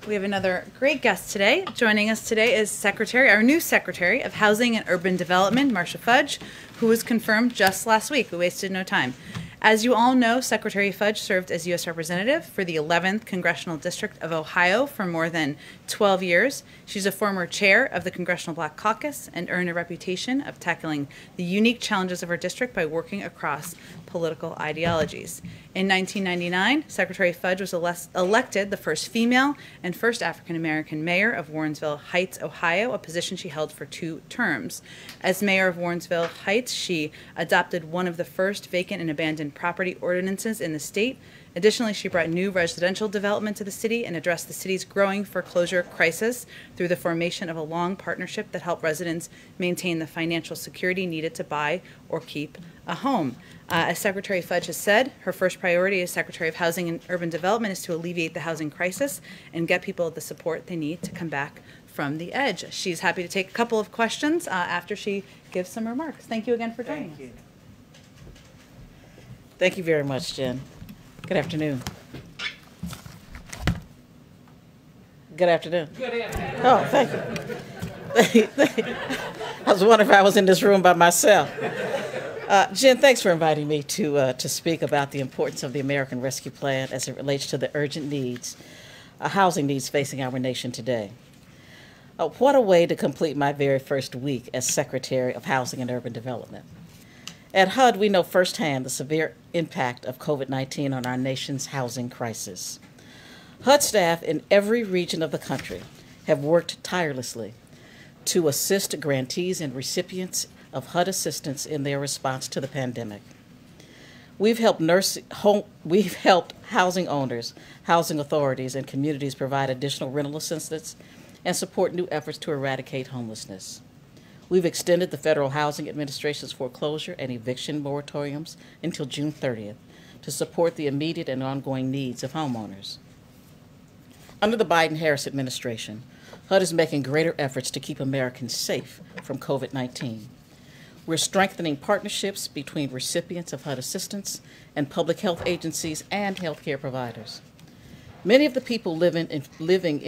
We have another great guest today. Joining us today is our new Secretary of Housing and Urban Development, Marcia Fudge, who was confirmed just last week. We wasted no time. As you all know, Secretary Fudge served as U.S. Representative for the 11th Congressional District of Ohio for more than 12 years. She's a former chair of the Congressional Black Caucus and earned a reputation of tackling the unique challenges of her district by working across political ideologies. In 1999, Secretary Fudge was elected the first female and first African-American mayor of Warrensville Heights, Ohio, a position she held for 2 terms. As mayor of Warrensville Heights, she adopted one of the first vacant and abandoned property ordinances in the state. Additionally, she brought new residential development to the city and addressed the city's growing foreclosure crisis through the formation of a long partnership that helped residents maintain the financial security needed to buy or keep a home. As Secretary Fudge has said, her first priority as Secretary of Housing and Urban Development is to alleviate the housing crisis and get people the support they need to come back from the edge. She's happy to take a couple of questions after she gives some remarks. Thank you again for joining us. Thank you very much, Jen. Good afternoon. Good afternoon. Good afternoon. Oh, thank you. I was wondering if I was in this room by myself. Jen, thanks for inviting me to speak about the importance of the American Rescue Plan as it relates to the urgent needs, housing needs facing our nation today. What a way to complete my very first week as Secretary of Housing and Urban Development. At HUD, we know firsthand the severe impact of COVID-19 on our nation's housing crisis. HUD staff in every region of the country have worked tirelessly to assist grantees and recipients of HUD assistance in their response to the pandemic. We've helped housing owners, housing authorities, and communities provide additional rental assistance and support new efforts to eradicate homelessness. We've extended the Federal Housing Administration's foreclosure and eviction moratoriums until June 30th to support the immediate and ongoing needs of homeowners. Under the Biden-Harris administration, HUD is making greater efforts to keep Americans safe from COVID-19. We're strengthening partnerships between recipients of HUD assistance and public health agencies and healthcare providers. Many of the people living in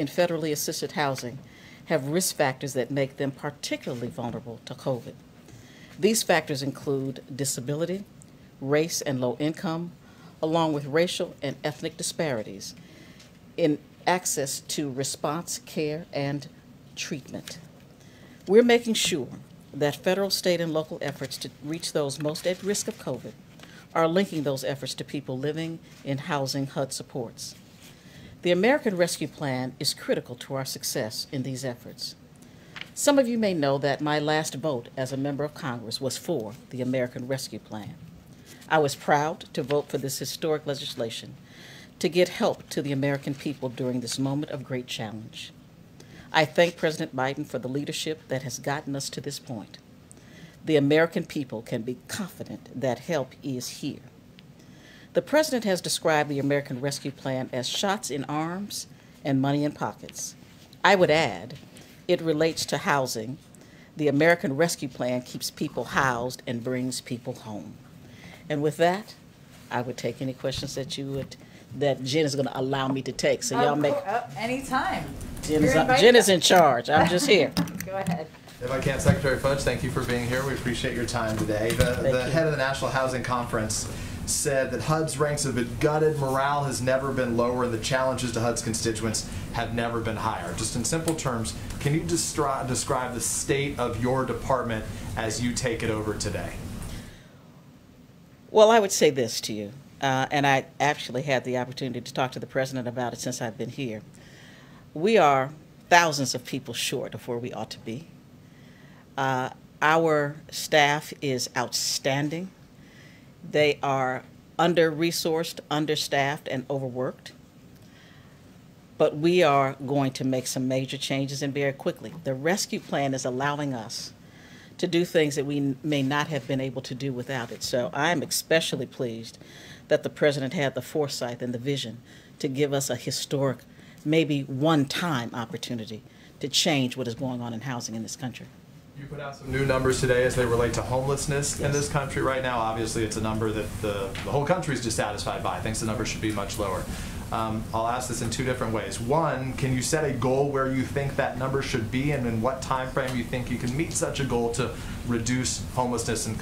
federally assisted housing have risk factors that make them particularly vulnerable to COVID. These factors include disability, race and low income, along with racial and ethnic disparities in access to response care and treatment. We're making sure that federal, state, and local efforts to reach those most at risk of COVID are linking those efforts to people living in housing HUD supports. The American Rescue Plan is critical to our success in these efforts. Some of you may know that my last vote as a member of Congress was for the American Rescue Plan. I was proud to vote for this historic legislation to get help to the American people during this moment of great challenge. I thank President Biden for the leadership that has gotten us to this point. The American people can be confident that help is here. The President has described the American Rescue Plan as shots in arms and money in pockets. I would add, it relates to housing. The American Rescue Plan keeps people housed and brings people home. And with that, I would take any questions that Jen is going to allow me to take. So y'all make anytime. Jen is in charge. I'm just here. Go ahead. If I can, Secretary Fudge, thank you for being here. We appreciate your time today. The head of the National Housing Conference said that HUD's ranks have been gutted, morale has never been lower, and the challenges to HUD's constituents have never been higher. Just in simple terms, can you describe the state of your department as you take it over today? Well, I would say this to you, and I actually had the opportunity to talk to the President about it since I've been here. We are thousands of people short of where we ought to be. Our staff is outstanding. They are under-resourced, understaffed, and overworked. But we are going to make some major changes and very quickly. The rescue plan is allowing us to do things that we may not have been able to do without it. So I'm especially pleased that the President had the foresight and the vision to give us a historic, maybe one-time opportunity to change what is going on in housing in this country. You put out some new numbers today as they relate to homelessness in this country right now. Obviously, it's a number that the whole country is dissatisfied by. Thinks the number should be much lower. I'll ask this in two different ways. One, can you set a goal where you think that number should be, and in what time frame you think you can meet such a goal to reduce homelessness in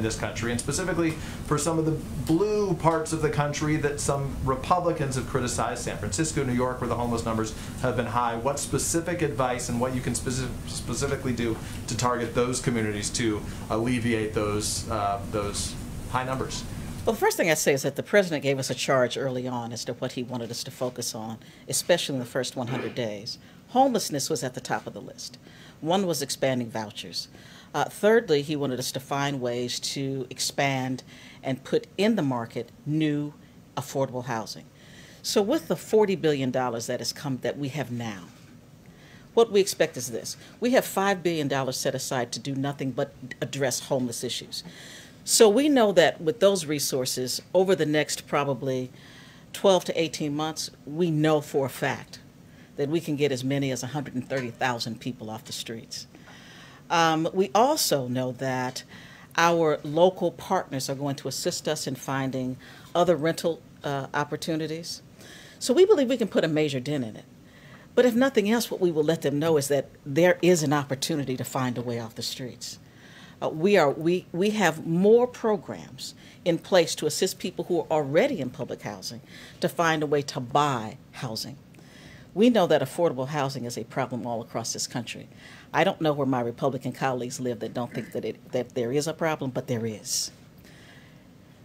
this country, and specifically for some of the blue parts of the country that some Republicans have criticized, San Francisco, New York, where the homeless numbers have been high. What specific advice and what you can specifically do to target those communities to alleviate those high numbers? Well, the first thing I'd say is that the president gave us a charge early on as to what he wanted us to focus on, especially in the first 100 days. Homelessness was at the top of the list. One was expanding vouchers. Thirdly, he wanted us to find ways to expand and put in the market new affordable housing. So with the $40 billion that we have now, what we expect is this. We have $5 billion set aside to do nothing but address homeless issues. So we know that with those resources, over the next probably 12 to 18 months, we know for a fact that we can get as many as 130,000 people off the streets. We also know that our local partners are going to assist us in finding other rental opportunities. So we believe we can put a major dent in it. But if nothing else, what we will let them know is that there is an opportunity to find a way off the streets. We have more programs in place to assist people who are already in public housing to find a way to buy housing. We know that affordable housing is a problem all across this country. I don't know where my Republican colleagues live that don't think that there is a problem, but there is.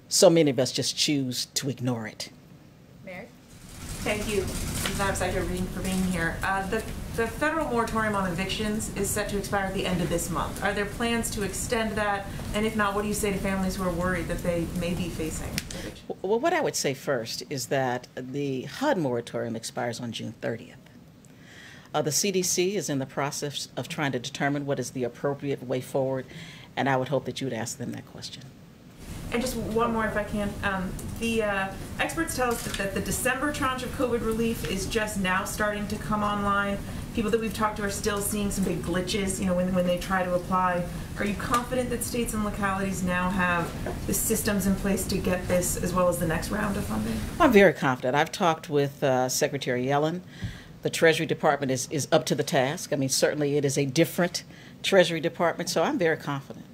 So many of us just choose to ignore it. Mary? Thank you, Madam Secretary, for being here. The federal moratorium on evictions is set to expire at the end of this month. Are there plans to extend that? And if not, what do you say to families who are worried that they may be facing eviction? Well, what I would say first is that the HUD moratorium expires on June 30th. The CDC is in the process of trying to determine what is the appropriate way forward, and I would hope that you would ask them that question. And just one more, if I can. The experts tell us that the December tranche of COVID relief is just now starting to come online. People that we've talked to are still seeing some big glitches, when they try to apply. Are you confident that states and localities now have the systems in place to get this as well as the next round of funding? I'm very confident. I've talked with Secretary Yellen. The Treasury Department is up to the task. I mean, certainly it is a different Treasury Department, so I'm very confident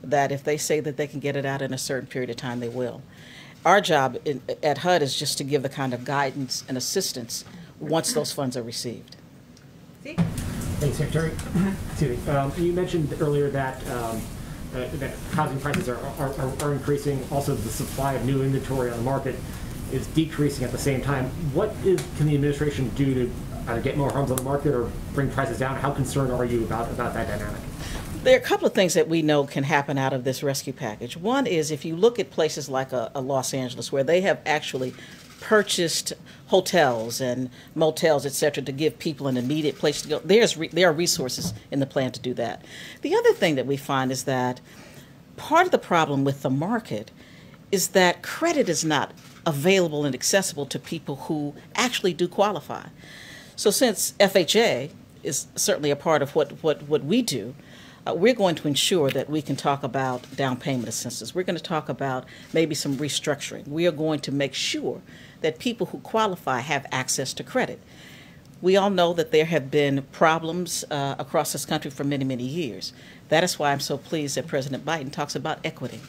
that if they say that they can get it out in a certain period of time, they will. Our job at HUD is just to give the kind of guidance and assistance once those funds are received. See? Thanks, Secretary. Excuse me. You mentioned earlier that that housing prices are increasing. Also, the supply of new inventory on the market is decreasing at the same time. What can the administration do to either get more homes on the market or bring prices down? How concerned are you about that dynamic? There are a couple of things that we know can happen out of this rescue package. One is if you look at places like a Los Angeles, where they have actually purchased hotels and motels, et cetera, to give people an immediate place to go, there are resources in the plan to do that. The other thing that we find is that part of the problem with the market is that credit is not available and accessible to people who actually do qualify. So since FHA is certainly a part of what we do, we're going to ensure that we can talk about down payment assistance. We're going to talk about maybe some restructuring. We are going to make sure that people who qualify have access to credit. We all know that there have been problems across this country for many, many years. That is why I'm so pleased that President Biden talks about equity.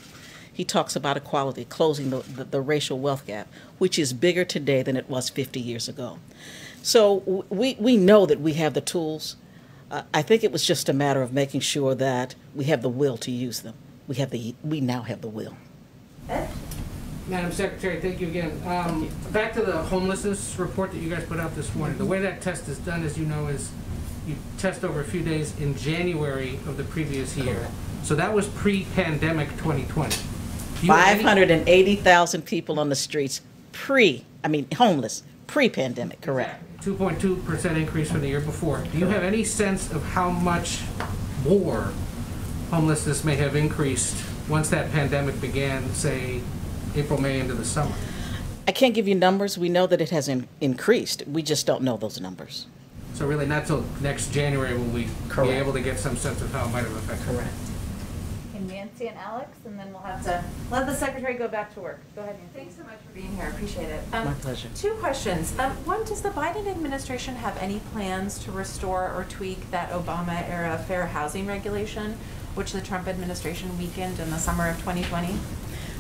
He talks about equality, closing the racial wealth gap, which is bigger today than it was 50 years ago. So we know that we have the tools. I think it was just a matter of making sure that we have the will to use them. We now have the will. Madam Secretary, thank you again. Back to the homelessness report that you guys put out this morning. The way that test is done, as you know, is you test over a few days in January of the previous year. So that was pre-pandemic 2020. 580,000 people on the streets homeless, pre-pandemic, correct. 2.2% increase from the year before. Do you have any sense of how much more homelessness may have increased once that pandemic began, say, April, May, into the summer? I can't give you numbers. We know that it has increased. We just don't know those numbers. So really not till next January will we Correct. be able to get some sense of how it might have affected. Correct. and Nancy and Alex, and then we'll have to let the secretary go back to work. Go ahead, Nancy. Thanks so much for being here. Appreciate it. My pleasure. Two questions. One, does the Biden administration have any plans to restore or tweak that Obama-era fair housing regulation, which the Trump administration weakened in the summer of 2020?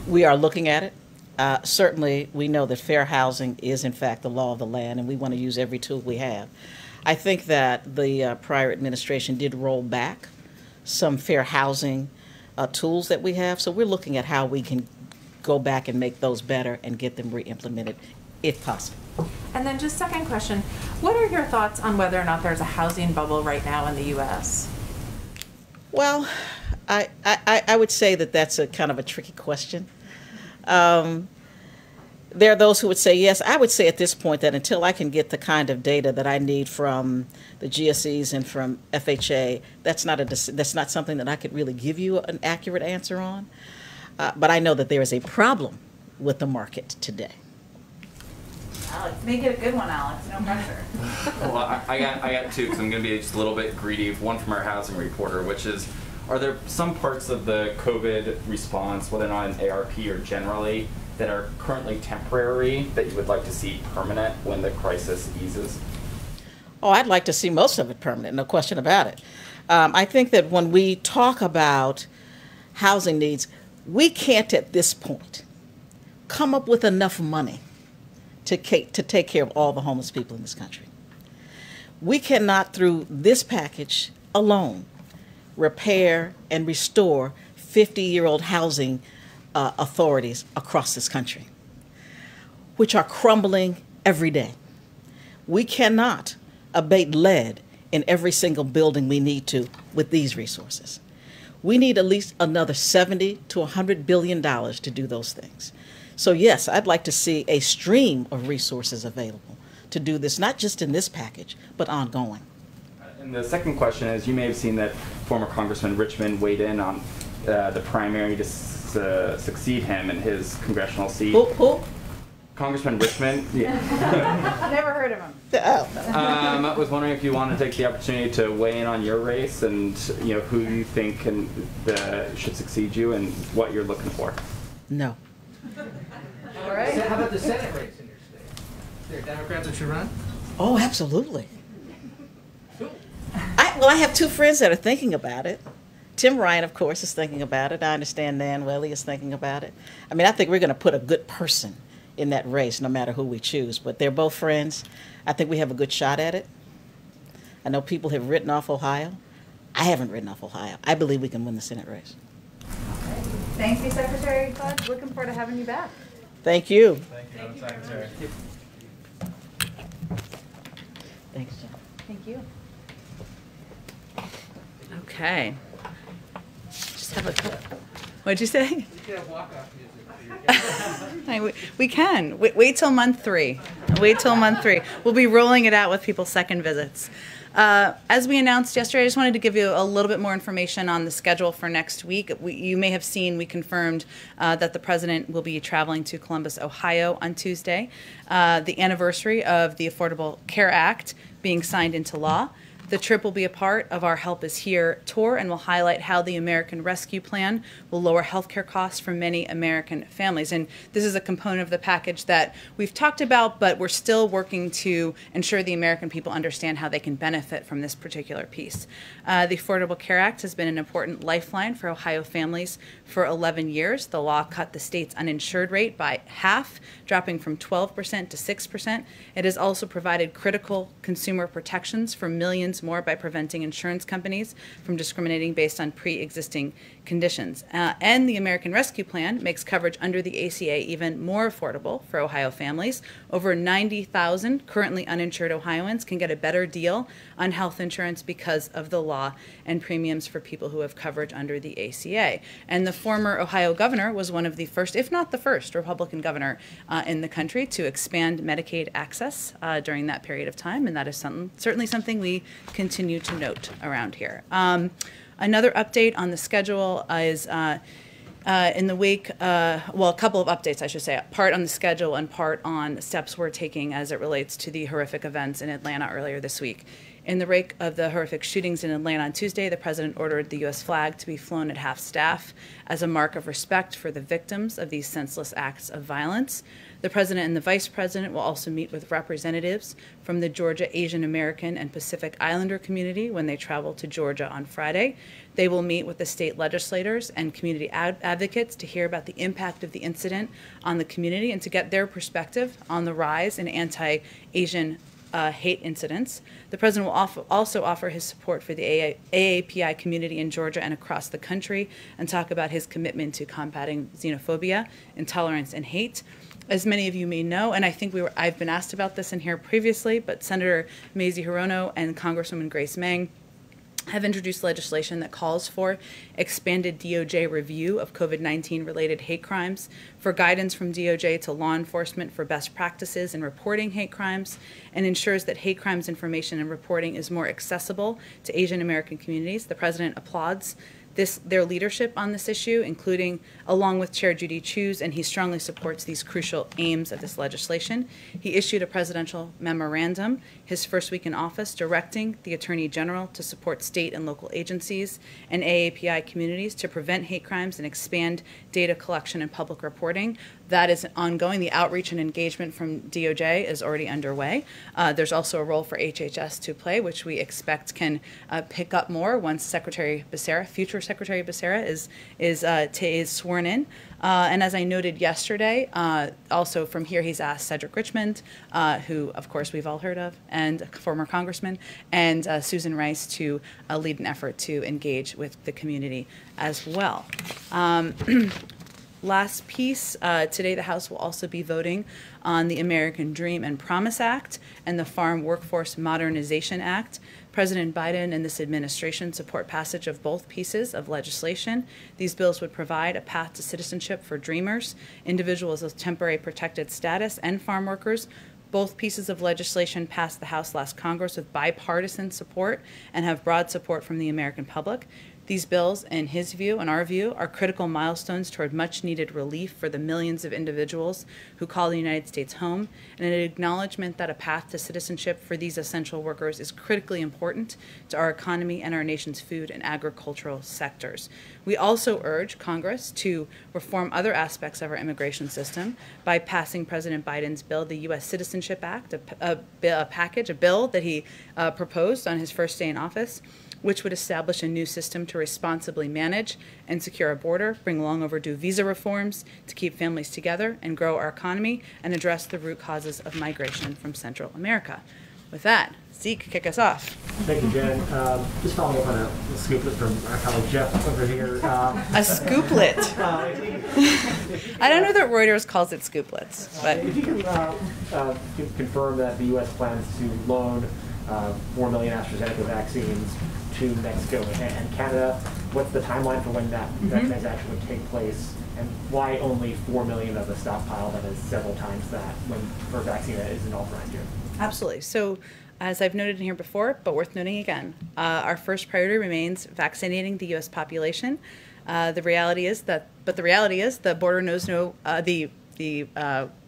We are looking at it. Certainly, we know that fair housing is, in fact, the law of the land, and we want to use every tool we have. I think that the prior administration did roll back some fair housing tools that we have, so we're looking at how we can go back and make those better and get them re-implemented, if possible. And then just second question, what are your thoughts on whether or not there's a housing bubble right now in the U.S.? Well, I would say that that's a kind of a tricky question. There are those who would say yes. I would say at this point that until I can get the kind of data that I need from the GSEs and from FHA, that's not something that I could really give you an accurate answer on. But I know that there is a problem with the market today. Alex, make it a good one, Alex. No pressure. Well, I got two, because I'm going to be just a little bit greedy. One from our housing reporter, which is, are there some parts of the COVID response, whether or not in ARP or generally, that are currently temporary that you would like to see permanent when the crisis eases? Oh, I'd like to see most of it permanent, no question about it. I think that when we talk about housing needs, we can't at this point come up with enough money to take care of all the homeless people in this country. We cannot, through this package alone, repair and restore 50-year-old housing authorities across this country, which are crumbling every day. We cannot abate lead in every single building we need to with these resources. We need at least another $70 to $100 billion to do those things. So yes, I'd like to see a stream of resources available to do this, not just in this package, but ongoing. And the second question is, you may have seen that former Congressman Richmond weighed in on the primary to succeed him in his congressional seat. Who? Congressman Richmond. Yeah. Never heard of him. Oh. I was wondering if you want to take the opportunity to weigh in on your race and who you think should succeed you and what you're looking for. No. All right. How about the Senate race in your state? Is there Democrats that should run? Oh, absolutely. I have two friends that are thinking about it. Tim Ryan, of course, is thinking about it. I understand Nan Whaley is thinking about it. I mean, I think we're going to put a good person in that race, no matter who we choose. But they're both friends. I think we have a good shot at it. I know people have written off Ohio. I haven't written off Ohio. I believe we can win the Senate race. Okay. Thank you, Secretary Fudge. Looking forward to having you back. Thank you. Thank you, Madam Secretary. Thanks, John. Thank you. Okay. Just have a clip. What'd you say? You can have walk-off music. We can. Wait till month 3. Wait till month 3. We'll be rolling it out with people's second visits. As we announced yesterday, I just wanted to give you a little bit more information on the schedule for next week. You may have seen we confirmed that the president will be traveling to Columbus, Ohio on Tuesday, the anniversary of the Affordable Care Act being signed into law. The trip will be a part of our Help Is Here tour and will highlight how the American Rescue Plan will lower healthcare costs for many American families. And this is a component of the package that we've talked about, but we're still working to ensure the American people understand how they can benefit from this particular piece. The Affordable Care Act has been an important lifeline for Ohio families for 11 years. The law cut the state's uninsured rate by half, dropping from 12% to 6%. It has also provided critical consumer protections for millions more by preventing insurance companies from discriminating based on pre-existing conditions. And the American Rescue Plan makes coverage under the ACA even more affordable for Ohio families. Over 90,000 currently uninsured Ohioans can get a better deal on health insurance because of the law and premiums for people who have coverage under the ACA. And the former Ohio governor was one of the first, if not the first, Republican governor in the country to expand Medicaid access during that period of time, and that is certainly something we continue to note around here. Another update on the schedule is in the wake, well, a couple of updates, I should say, part on the schedule and part on steps we're taking as it relates to the horrific events in Atlanta earlier this week. In the wake of the horrific shootings in Atlanta on Tuesday, the president ordered the U.S. flag to be flown at half-staff as a mark of respect for the victims of these senseless acts of violence. The president and the vice president will also meet with representatives from the Georgia Asian American and Pacific Islander community when they travel to Georgia on Friday. They will meet with the state legislators and community advocates to hear about the impact of the incident on the community and to get their perspective on the rise in anti-Asian hate incidents. The president will also offer his support for the AAPI community in Georgia and across the country and talk about his commitment to combating xenophobia, intolerance, and hate. As many of you may know, and I think I've been asked about this in here previously, but Senator Mazie Hirono and Congresswoman Grace Meng have introduced legislation that calls for expanded DOJ review of COVID-19 related hate crimes, for guidance from DOJ to law enforcement for best practices in reporting hate crimes, and ensures that hate crimes information and reporting is more accessible to Asian American communities. The president applauds their leadership on this issue, including along with Chair Judy Chu's, and he strongly supports these crucial aims of this legislation. He issued a presidential memorandum his first week in office directing the Attorney General to support state and local agencies and AAPI communities to prevent hate crimes and expand data collection and public reporting. That is ongoing. The outreach and engagement from DOJ is already underway. There's also a role for HHS to play, which we expect can pick up more once Secretary Becerra, future Secretary Becerra, is sworn in. And as I noted yesterday, also from here he's asked Cedric Richmond, who of course we've all heard of, and former congressman, and Susan Rice to lead an effort to engage with the community as well. Last piece, today the House will also be voting on the American Dream and Promise Act and the Farm Workforce Modernization Act. President Biden and this administration support passage of both pieces of legislation. These bills would provide a path to citizenship for Dreamers, individuals with temporary protected status, and farm workers. Both pieces of legislation passed the House last Congress with bipartisan support and have broad support from the American public. These bills, in his view and our view, are critical milestones toward much-needed relief for the millions of individuals who call the United States home, and an acknowledgement that a path to citizenship for these essential workers is critically important to our economy and our nation's food and agricultural sectors. We also urge Congress to reform other aspects of our immigration system by passing President Biden's bill, the U.S. Citizenship Act, a bill that he proposed on his first day in office, which would establish a new system to responsibly manage and secure our border, bring long overdue visa reforms to keep families together and grow our economy, and address the root causes of migration from Central America. With that, Zeke, kick us off. Thank you, Jen. Just following up on a scooplet from our colleague Jeff over here. A scooplet. I don't know that Reuters calls it scooplets, but if you can confirm that the U.S. plans to loan 4 million AstraZeneca vaccines to Mexico and Canada, what's the timeline for when that transaction would take place, and why only 4 million of the stockpile that is several times that when for a vaccine that isn't authorized here? Absolutely. So, as I've noted in here before, but worth noting again, our first priority remains vaccinating the U.S. population. The reality is the border knows no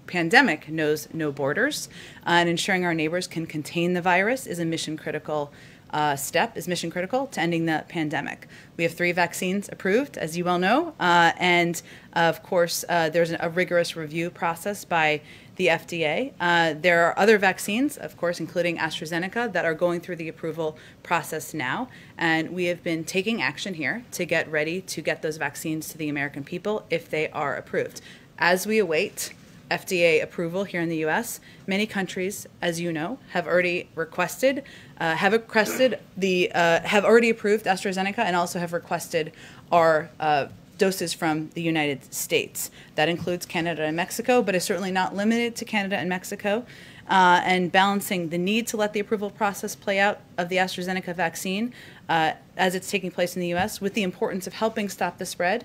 pandemic knows no borders, and ensuring our neighbors can contain the virus is a mission critical to ending the pandemic. We have 3 vaccines approved, as you well know, and of course there's a rigorous review process by the FDA. There are other vaccines, of course, including AstraZeneca, that are going through the approval process now, and we have been taking action here to get ready to get those vaccines to the American people if they are approved. As we await FDA approval here in the U.S., many countries, as you know, have already requested, have already approved AstraZeneca and also have requested our doses from the United States. That includes Canada and Mexico, but is certainly not limited to Canada and Mexico. And balancing the need to let the approval process play out of the AstraZeneca vaccine as it's taking place in the U.S. with the importance of helping stop the spread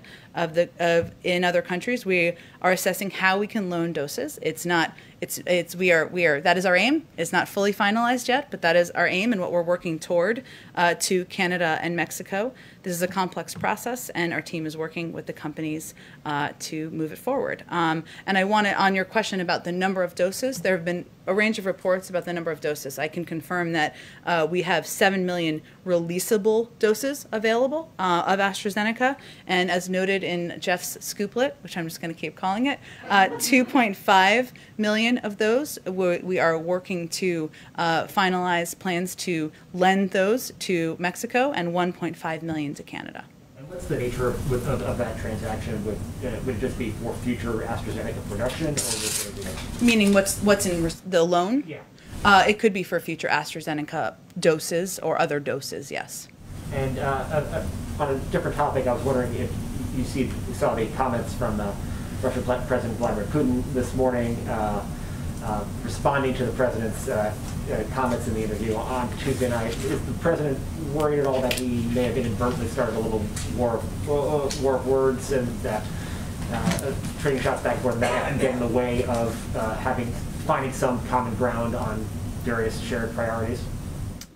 in other countries. We are assessing how we can loan doses. That is our aim. It's not fully finalized yet, but that is our aim and what we're working toward to Canada and Mexico. This is a complex process, and our team is working with the companies to move it forward. And I want to, on your question about the number of doses, there have been a range of reports about the number of doses. I can confirm that we have 7 million releasable doses available of AstraZeneca, and as noted in Jeff's scooplet, which I'm just going to keep calling it, 2.5 million of those we are working to finalize plans to lend those to Mexico, and 1.5 million to Canada. And what's the nature of that transaction? Would it just be for future AstraZeneca production, or would there be Meaning what's in the loan? Yeah. It could be for future AstraZeneca doses or other doses, yes. And on a different topic, I was wondering if you saw the comments from Russian President Vladimir Putin this morning responding to the president's comments in the interview on Tuesday night. Is the president worried at all that he may have inadvertently started a little war of words and trading shots back and forth and get in the way of finding some common ground on various shared priorities?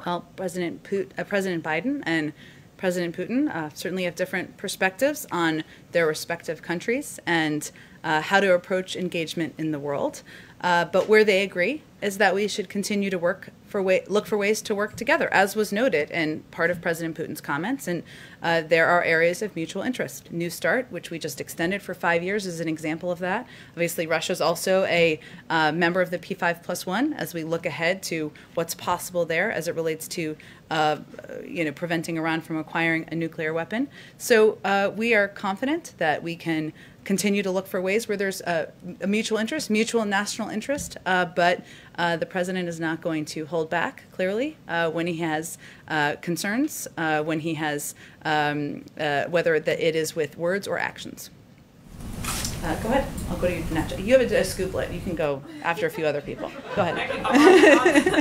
Well, President Biden and President Putin certainly have different perspectives on their respective countries and how to approach engagement in the world. But where they agree is that we should continue to look for ways to work together, as was noted in part of President Putin's comments. And there are areas of mutual interest. New START, which we just extended for 5 years, is an example of that. Obviously, Russia is also a member of the P5+1 as we look ahead to what's possible there as it relates to preventing Iran from acquiring a nuclear weapon. So we are confident that we can continue to look for ways where there's a mutual interest, mutual national interest, but the president is not going to hold back, clearly, when he has concerns, when he has, whether it is with words or actions. Go ahead. I'll go to you next. You have a scooplet. You can go after a few other people. Go ahead.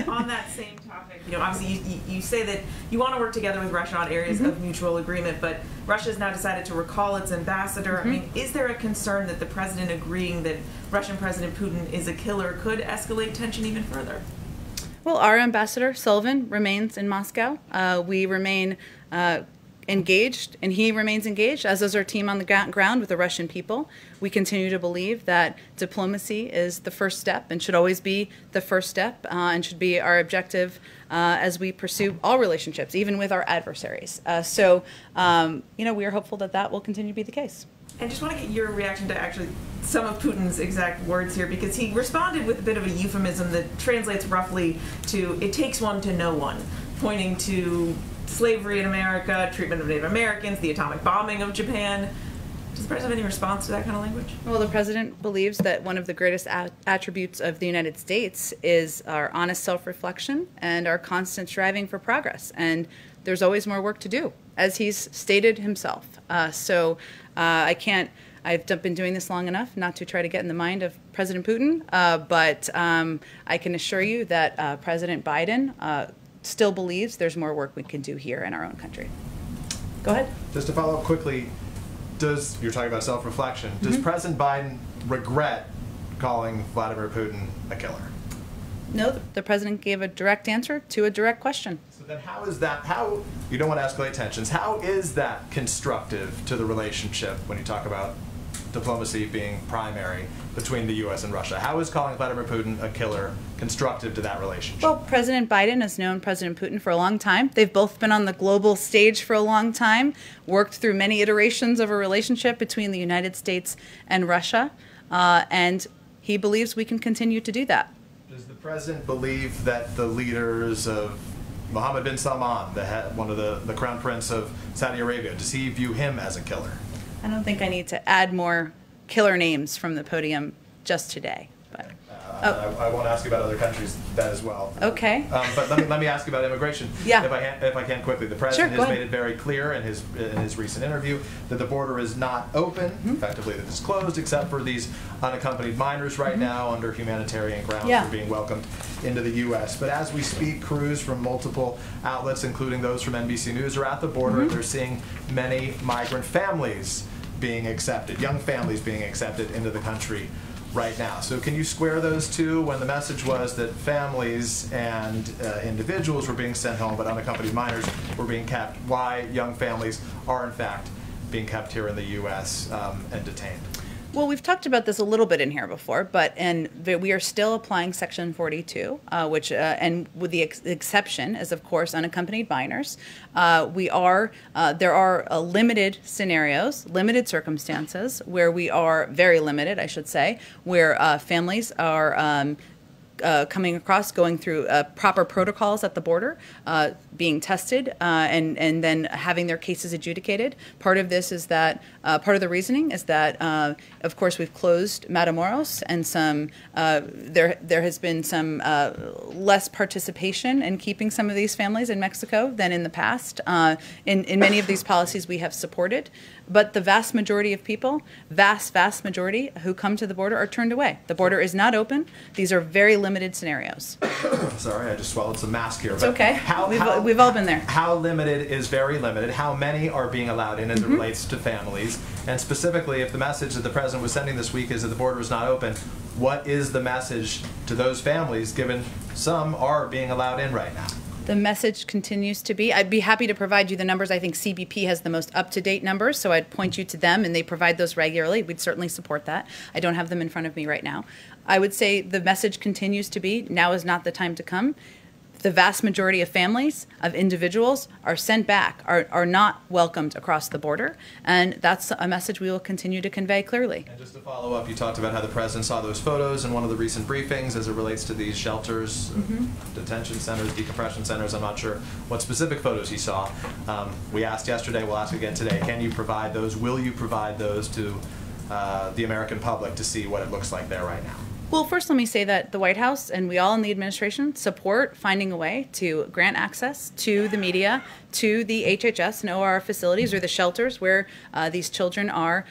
On that same topic, obviously you say that you want to work together with Russia on areas of mutual agreement, but Russia has now decided to recall its ambassador. I mean, is there a concern that the president agreeing that Russian President Putin is a killer could escalate tension even further? Well, our ambassador, Sullivan, remains in Moscow. We remain engaged, and he remains engaged, as is our team on the ground with the Russian people. We continue to believe that diplomacy is the first step and should always be the first step and should be our objective as we pursue all relationships, even with our adversaries. So we are hopeful that that will continue to be the case. I just want to get your reaction to actually some of Putin's exact words here, because he responded with a bit of a euphemism that translates roughly to "it takes one to know one," pointing to slavery in America, treatment of Native Americans, the atomic bombing of Japan. Does the president have any response to that kind of language? Well, the president believes that one of the greatest attributes of the United States is our honest self-reflection and our constant striving for progress. And there's always more work to do, as he's stated himself. I've been doing this long enough not to try to get in the mind of President Putin, but I can assure you that President Biden still believes there's more work we can do here in our own country. Go ahead. Just to follow up quickly, you're talking about self-reflection, does President Biden regret calling Vladimir Putin a killer? No, the president gave a direct answer to a direct question. So then how you don't want to escalate tensions, how is that constructive to the relationship when you talk about diplomacy being primary between the U.S. and Russia? How is calling Vladimir Putin a killer constructive to that relationship? Well, President Biden has known President Putin for a long time. They've both been on the global stage for a long time, worked through many iterations of a relationship between the United States and Russia, and he believes we can continue to do that. Does the president believe that the leaders of Mohammed bin Salman, one of the crown prince of Saudi Arabia, does he view him as a killer? I don't think I need to add more killer names from the podium just today. But I won't ask you about other countries that as well. Okay. But let me ask you about immigration. Yeah. If I can quickly, the president Sure, has made it very clear in his recent interview that the border is not open, effectively that it's closed, except for these unaccompanied minors right now under humanitarian grounds Yeah. for being welcomed into the U.S. But as we speak, crews from multiple outlets, including those from NBC News, are at the border. They're seeing many migrant families being accepted, young families being accepted into the country right now. So can you square those two when the message was that families and individuals were being sent home but unaccompanied minors were being kept? Why young families are in fact being kept here in the U.S. And detained? Well, we've talked about this a little bit in here before, but we are still applying Section 42, which and with the exception is, of course, unaccompanied minors. There are limited scenarios, limited circumstances where we are very limited, I should say, where families are coming across, going through proper protocols at the border, being tested, and then having their cases adjudicated. Part of this is that, part of the reasoning is that, of course, we've closed Matamoros, and there has been some less participation in keeping some of these families in Mexico than in the past. In many of these policies we have supported, but the vast majority of people, vast majority who come to the border are turned away. The border is not open. These are very limited scenarios. Sorry, I just swallowed some mask here. It's okay. We've all been there. How limited is very limited? How many are being allowed in as it relates to families? And specifically, if the message that the president was sending this week is that the border is not open, what is the message to those families, given some are being allowed in right now? The message continues to be, I'd be happy to provide you the numbers. I think CBP has the most up-to-date numbers, so I'd point you to them, and they provide those regularly. We'd certainly support that. I don't have them in front of me right now. I would say the message continues to be, now is not the time to come. The vast majority of families, of individuals, are sent back, are not welcomed across the border, and that's a message we will continue to convey clearly. And just to follow up, you talked about how the president saw those photos in one of the recent briefings as it relates to these shelters, detention centers, decompression centers. I'm not sure what specific photos he saw. We asked yesterday, we'll ask again today, can you provide those? Will you provide those to the American public to see what it looks like there right now? Well, first let me say that the White House and we all in the administration support finding a way to grant access to the media, to the HHS and OR facilities or the shelters where these children are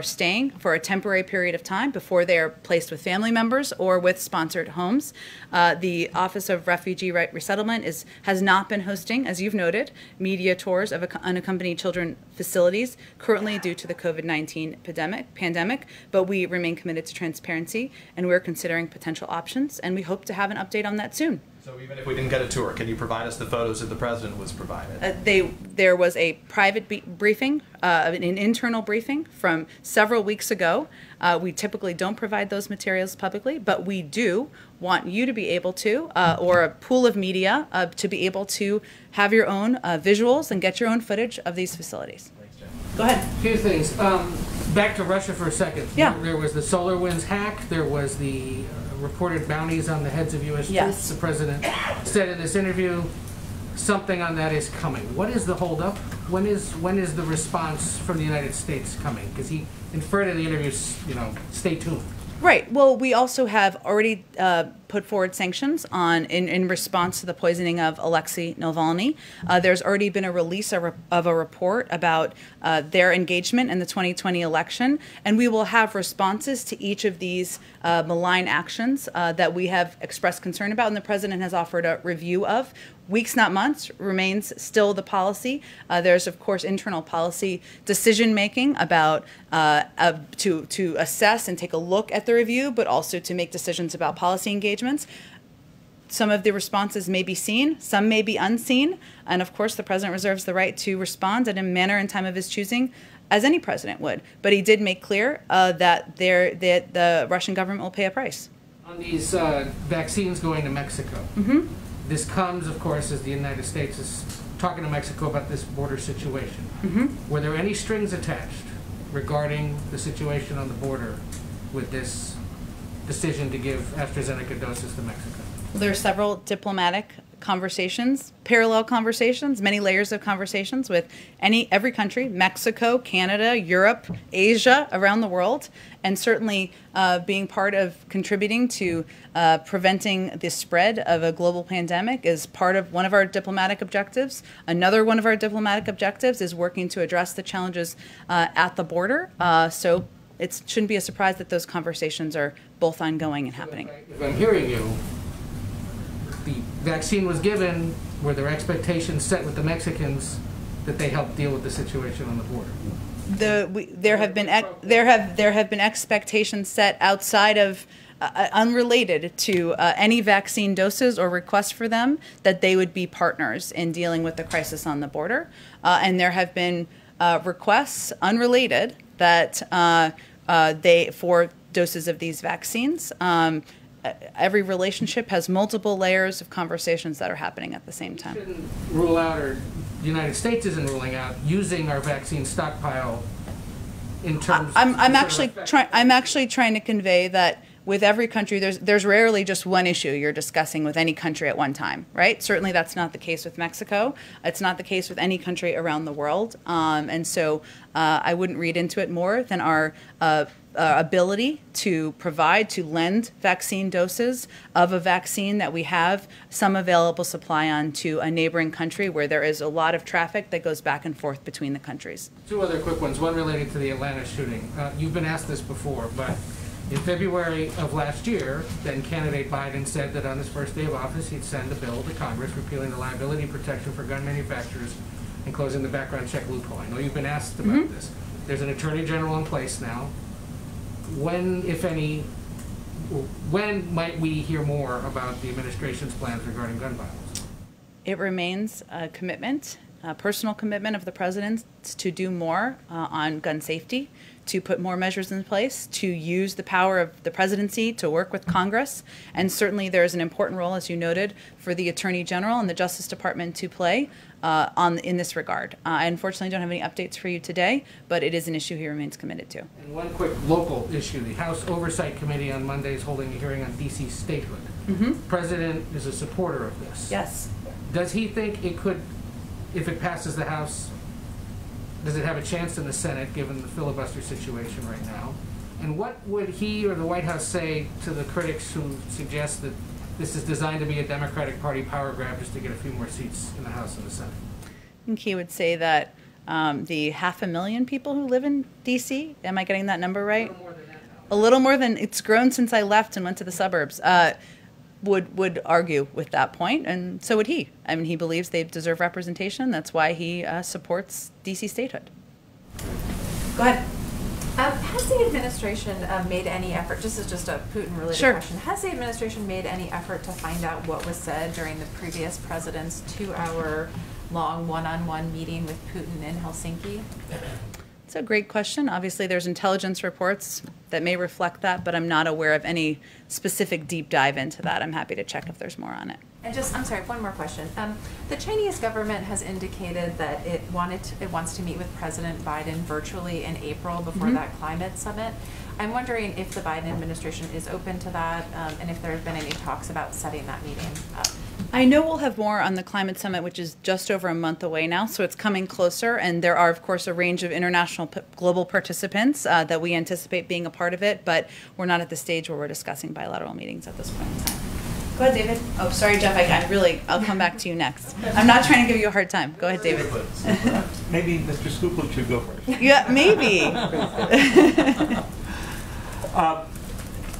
staying for a temporary period of time before they are placed with family members or with sponsored homes. The Office of Refugee Resettlement has not been hosting, as you've noted, media tours of unaccompanied children facilities currently due to the COVID-19 pandemic, but we remain committed to transparency and we're considering potential options, and we hope to have an update on that soon. So even if we didn't get a tour, can you provide us the photos that the president was provided? There was a private briefing, an internal briefing from several weeks ago. We typically don't provide those materials publicly, but we do want you to be able to, or a pool of media, to be able to have your own visuals and get your own footage of these facilities. Thanks, Jen. Go ahead. A few things. Back to Russia for a second. Yeah. There was the SolarWinds hack. There was the reported bounties on the heads of U.S. Yes. troops. The president said in this interview, something on that is coming. What is the holdup? When is the response from the United States coming? Because he inferred in the interview, stay tuned. Right. Well, we also have already put forward sanctions in response to the poisoning of Alexei Navalny. There's already been a release of a report about their engagement in the 2020 election, and we will have responses to each of these malign actions that we have expressed concern about, and the president has offered a review of. Weeks, not months, remains still the policy. There's, of course, internal policy decision-making about to assess and take a look at the review, but also to make decisions about policy engagements. Some of the responses may be seen, some may be unseen, and of course the president reserves the right to respond in a manner and time of his choosing, as any president would. But he did make clear that the Russian government will pay a price. On these vaccines going to Mexico, this comes, of course, as the United States is talking to Mexico about this border situation. Were there any strings attached regarding the situation on the border with this decision to give AstraZeneca doses to Mexico? There are several diplomatic conversations, parallel conversations, many layers of conversations with every country, Mexico, Canada, Europe, Asia, around the world, and certainly being part of contributing to preventing the spread of a global pandemic is part of one of our diplomatic objectives. Another one of our diplomatic objectives is working to address the challenges at the border. So it shouldn't be a surprise that those conversations are both ongoing and happening. If I'm hearing you, the vaccine was given, were there expectations set with the Mexicans that they help deal with the situation on the border? There have been expectations set outside of unrelated to any vaccine doses or requests for them that they would be partners in dealing with the crisis on the border, and there have been requests unrelated that for doses of these vaccines. Every relationship has multiple layers of conversations that are happening at the same time. Shouldn't rule out, or the United States isn't ruling out, using our vaccine stockpile in terms. I'm actually trying to convey that with every country, there's rarely just one issue you're discussing with any country at one time, right? Certainly that's not the case with Mexico. It's not the case with any country around the world. And so I wouldn't read into it more than our ability to lend vaccine doses of a vaccine that we have some available supply on to a neighboring country where there is a lot of traffic that goes back and forth between the countries. Two other quick ones, one related to the Atlanta shooting. You've been asked this before, but in February of last year, then candidate Biden said that on his first day of office, he'd send a bill to Congress repealing the liability protection for gun manufacturers and closing the background check loophole. I know you've been asked about this. There's an attorney general in place now. When, if any, when might we hear more about the administration's plans regarding gun violence? It remains a commitment, a personal commitment of the president to do more on gun safety, to put more measures in place, to use the power of the presidency to work with Congress. And certainly there is an important role, as you noted, for the Attorney General and the Justice Department to play in this regard. I unfortunately don't have any updates for you today, but it is an issue he remains committed to. And one quick local issue. The House Oversight Committee on Monday is holding a hearing on D.C. statehood. The president is a supporter of this. Yes. Does he think it could, if it passes the House, does it have a chance in the Senate, given the filibuster situation right now? And what would he or the White House say to the critics who suggest that this is designed to be a Democratic Party power grab just to get a few more seats in the House and the Senate? I think he would say that the 500,000 people who live in D.C., am I getting that number right? A little more than that now. A little more than, it's grown since I left and went to the suburbs, would argue with that point, and so would he. I mean, he believes they deserve representation. That's why he supports D.C. statehood. Go ahead. Has the administration made any effort, this is just a Putin-related question, has the administration made any effort to find out what was said during the previous president's 2-hour-long one-on-one meeting with Putin in Helsinki? It's a great question. Obviously, there's intelligence reports that may reflect that, but I'm not aware of any specific deep dive into that. I'm happy to check if there's more on it. And just, I'm sorry, one more question. The Chinese government has indicated that it wants to meet with President Biden virtually in April before that climate summit. I'm wondering if the Biden administration is open to that, and if there have been any talks about setting that meeting up. I know we'll have more on the climate summit, which is just over a month away now, so it's coming closer, and there are, of course, a range of international global participants that we anticipate being a part of it, but we're not at the stage where we're discussing bilateral meetings at this point in time. Go ahead, David. Oh, sorry, Jeff, I'll come back to you next. I'm not trying to give you a hard time. Go ahead, David. Maybe Mr. Skuplik should go first. Yeah, maybe.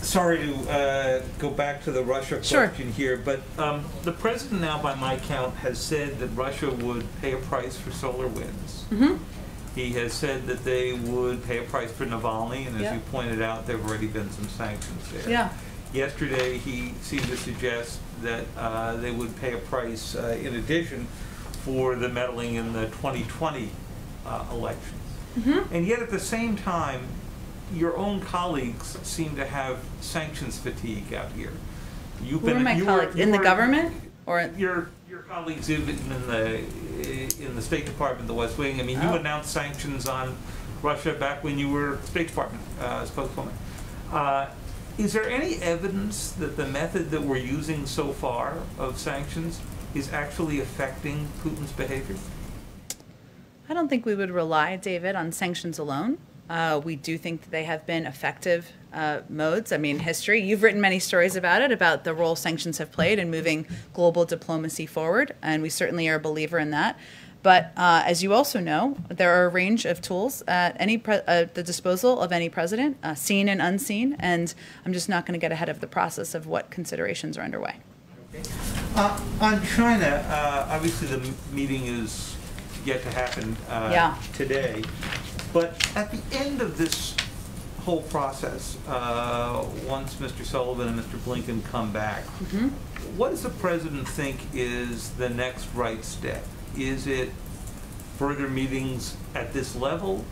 Sorry to go back to the Russia question here, but the president now, by my count, has said that Russia would pay a price for solar winds. He has said that they would pay a price for Navalny, and as you pointed out, there have already been some sanctions there. Yeah. Yesterday, he seemed to suggest that they would pay a price in addition for the meddling in the 2020 elections. And yet, at the same time, your own colleagues seem to have sanctions fatigue out here. Who are my colleagues? In the government? Or your colleagues in the State Department, the West Wing. I mean, you announced sanctions on Russia back when you were State Department spokeswoman. Is there any evidence that the method that we're using so far of sanctions is actually affecting Putin's behavior? I don't think we would rely, David, on sanctions alone. We do think that they have been effective modes. I mean, history, you've written many stories about it, about the role sanctions have played in moving global diplomacy forward, and we certainly are a believer in that. But as you also know, there are a range of tools at the disposal of any president, seen and unseen, and I'm just not going to get ahead of the process of what considerations are underway. On China, obviously the meeting is yet to happen today. But at the end of this whole process, once Mr. Sullivan and Mr. Blinken come back, what does the president think is the next right step? Is it further meetings at this level?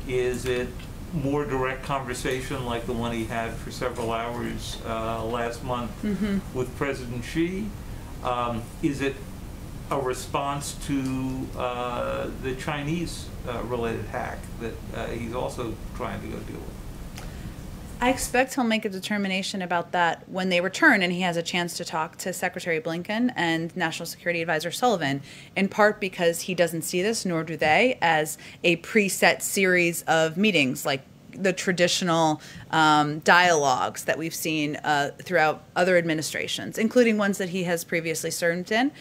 Is it more direct conversation like the one he had for several hours last month with President Xi? Is it a response to the Chinese related hack that he's also trying to go deal with? I expect he'll make a determination about that when they return and he has a chance to talk to Secretary Blinken and National Security Advisor Sullivan, in part because he doesn't see this, nor do they, as a preset series of meetings like the traditional dialogues that we've seen throughout other administrations, including ones that he has previously served in.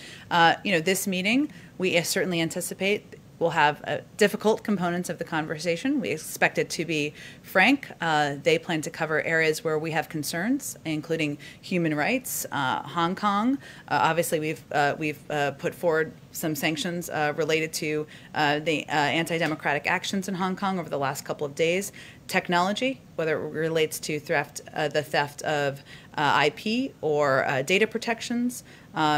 This meeting, we certainly anticipate will have difficult components of the conversation. We expect it to be frank. They plan to cover areas where we have concerns, including human rights, Hong Kong. Obviously, we've put forward some sanctions related to the anti-democratic actions in Hong Kong over the last couple of days. Technology, whether it relates to the theft of IP or data protections,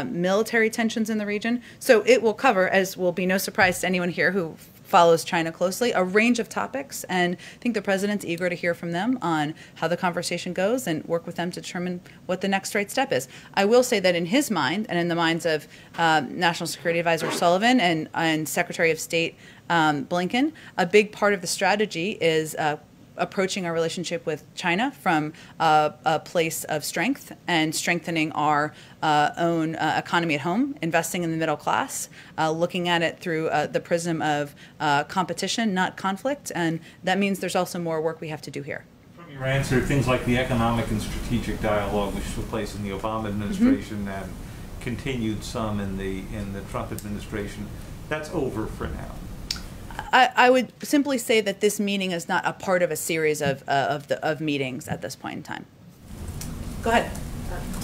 military tensions in the region. So it will cover, as will be no surprise to anyone here who follows China closely, a range of topics. And I think the president's eager to hear from them on how the conversation goes and work with them to determine what the next right step is. I will say that in his mind and in the minds of National Security Advisor Sullivan and Secretary of State Blinken, a big part of the strategy is approaching our relationship with China from a place of strength and strengthening our own economy at home, investing in the middle class, looking at it through the prism of competition, not conflict. And that means there's also more work we have to do here. From your answer, things like the economic and strategic dialogue, which took place in the Obama administration and continued some in the Trump administration, that's over for now. I would simply say that this meeting is not a part of a series of meetings at this point in time. Go ahead.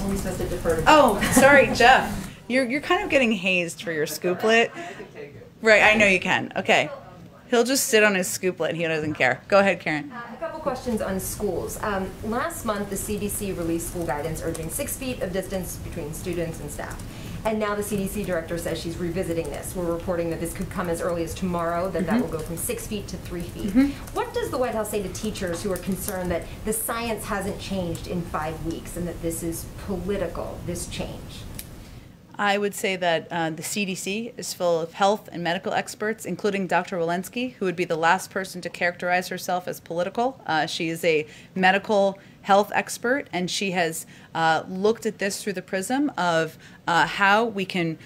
Are we supposed to defer to Oh, sorry, Jeff. You're kind of getting hazed for your scooplet. I can take it. Right, I know you can. Okay. He'll just sit on his scooplet and he doesn't care. Go ahead, Karen. A couple questions on schools. Last month, the CDC released school guidance urging 6 feet of distance between students and staff. And now the CDC director says she's revisiting this. We're reporting that this could come as early as tomorrow, that will go from 6 feet to 3 feet. What does the White House say to teachers who are concerned that the science hasn't changed in 5 weeks and that this is political, this change? I would say that the CDC is full of health and medical experts, including Dr. Walensky, who would be the last person to characterize herself as political. She is a medical health expert, and she has looked at this through the prism of how we can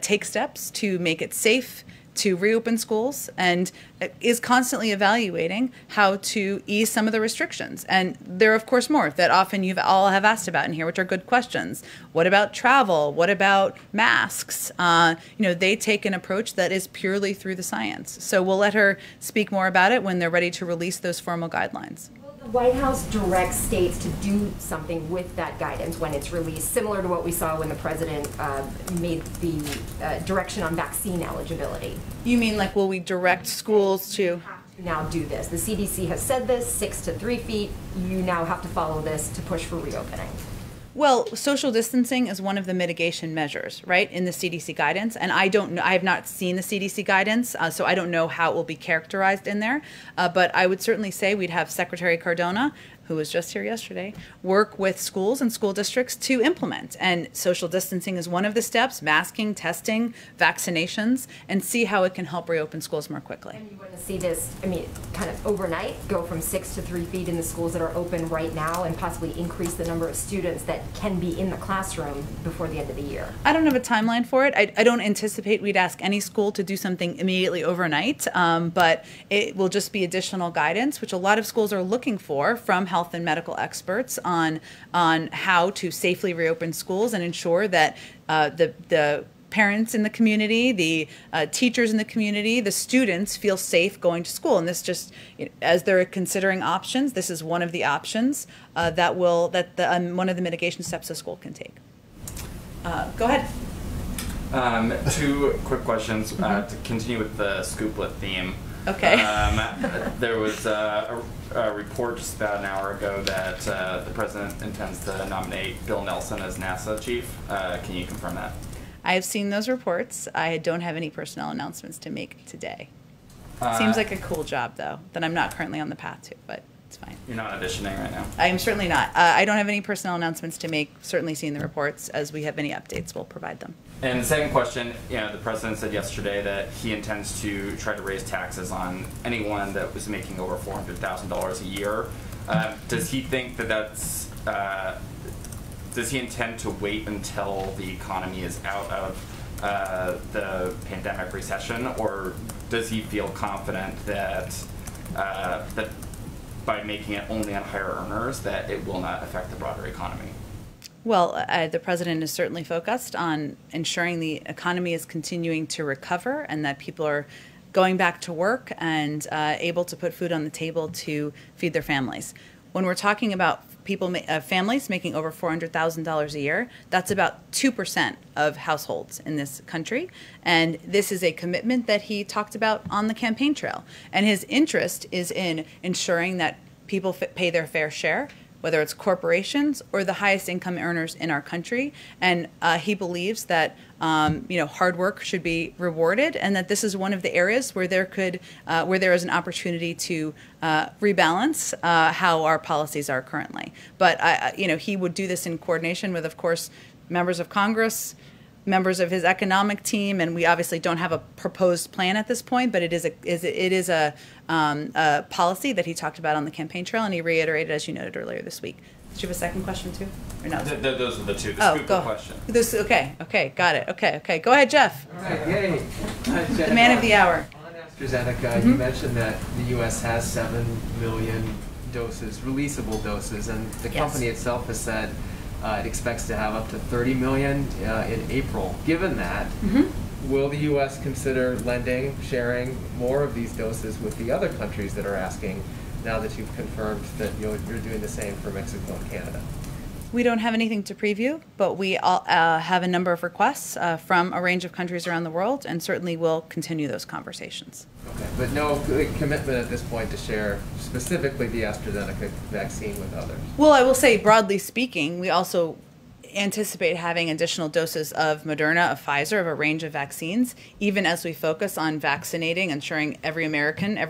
take steps to make it safe to reopen schools, and is constantly evaluating how to ease some of the restrictions. And there are, of course, more that often you've all have asked about in here, which are good questions. What about travel? What about masks? They take an approach that is purely through the science. So we'll let her speak more about it when they're ready to release those formal guidelines. The White House directs states to do something with that guidance when it's released, similar to what we saw when the president made the direction on vaccine eligibility. You mean like will we direct schools to? Now do this. The CDC has said this, 6 to 3 feet. You now have to follow this to push for reopening. Well, social distancing is one of the mitigation measures, right, in the CDC guidance. And I don't know, I have not seen the CDC guidance, so I don't know how it will be characterized in there. But I would certainly say we'd have Secretary Cardona, who was just here yesterday, work with schools and school districts to implement. And social distancing is one of the steps, masking, testing, vaccinations, and see how it can help reopen schools more quickly. And you want to see this, kind of overnight, go from 6 to 3 feet in the schools that are open right now and possibly increase the number of students that can be in the classroom before the end of the year? I don't have a timeline for it. I don't anticipate we'd ask any school to do something immediately overnight, but it will just be additional guidance, which a lot of schools are looking for from health and medical experts on how to safely reopen schools and ensure that the parents in the community, the teachers in the community, the students feel safe going to school. And this just, as they're considering options, this is one of the options one of the mitigation steps a school can take. Go ahead. 2 quick questions to continue with the scooplet theme. Okay. There was a report just about an hour ago that the president intends to nominate Bill Nelson as NASA chief. Can you confirm that? I have seen those reports. I don't have any personnel announcements to make today. Seems like a cool job, though, that I'm not currently on the path to, but it's fine. You're not auditioning right now? I am certainly not. I don't have any personnel announcements to make. Certainly seeing the reports. As we have any updates, we'll provide them. And the second question, the president said yesterday that he intends to try to raise taxes on anyone that was making over $400,000 a year. Does he think that that's, does he intend to wait until the economy is out of the pandemic recession, or does he feel confident that that by making it only on higher earners that it will not affect the broader economy? Well, the president is certainly focused on ensuring the economy is continuing to recover and that people are going back to work and able to put food on the table to feed their families. When we're talking about families making over $400,000 a year, that's about 2% of households in this country. And this is a commitment that he talked about on the campaign trail. And his interest is in ensuring that people pay their fair share, whether it's corporations or the highest income earners in our country. And he believes that hard work should be rewarded, and that this is one of the areas where there is an opportunity to rebalance how our policies are currently. But he would do this in coordination with, of course, members of Congress, members of his economic team, and we obviously don't have a proposed plan at this point, but it is a policy that he talked about on the campaign trail, and he reiterated, as you noted earlier this week. Did you have a second question too, or no? Those are the two. The scoop of question. Okay, got it. Okay. Go ahead, Jeff. All right, yay. The man of the hour. On AstraZeneca, you mentioned that the U.S. has 7 million doses, releasable doses, and the company itself has said it expects to have up to 30 million in April. Given that, will the U.S. consider sharing more of these doses with the other countries that are asking, now that you've confirmed that you're doing the same for Mexico and Canada? We don't have anything to preview, but we have a number of requests from a range of countries around the world, and certainly will continue those conversations. Okay, but no commitment at this point to share specifically the AstraZeneca vaccine with others? Well, I will say, broadly speaking, we also anticipate having additional doses of Moderna, of Pfizer, of a range of vaccines, even as we focus on vaccinating, ensuring every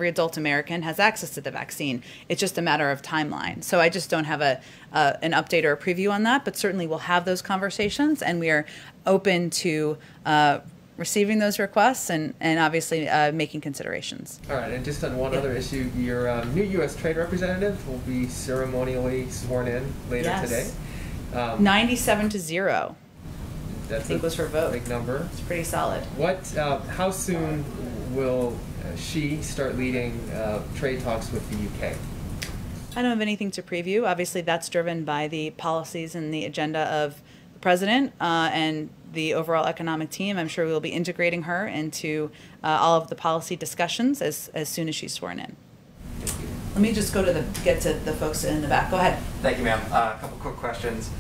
adult American has access to the vaccine. It's just a matter of timeline. So I just don't have an update or a preview on that, but certainly we'll have those conversations, and we are open to receiving those requests and obviously making considerations. All right, and just on one other issue, your new U.S. trade representative will be ceremonially sworn in later today. 97-0. I think was her vote. Big number. It's pretty solid. How soon will she start leading trade talks with the UK? I don't have anything to preview. Obviously, that's driven by the policies and the agenda of the president and the overall economic team. I'm sure we will be integrating her into all of the policy discussions as soon as she's sworn in. Let me just get to the folks in the back. Go ahead. Thank you, ma'am. A couple quick questions.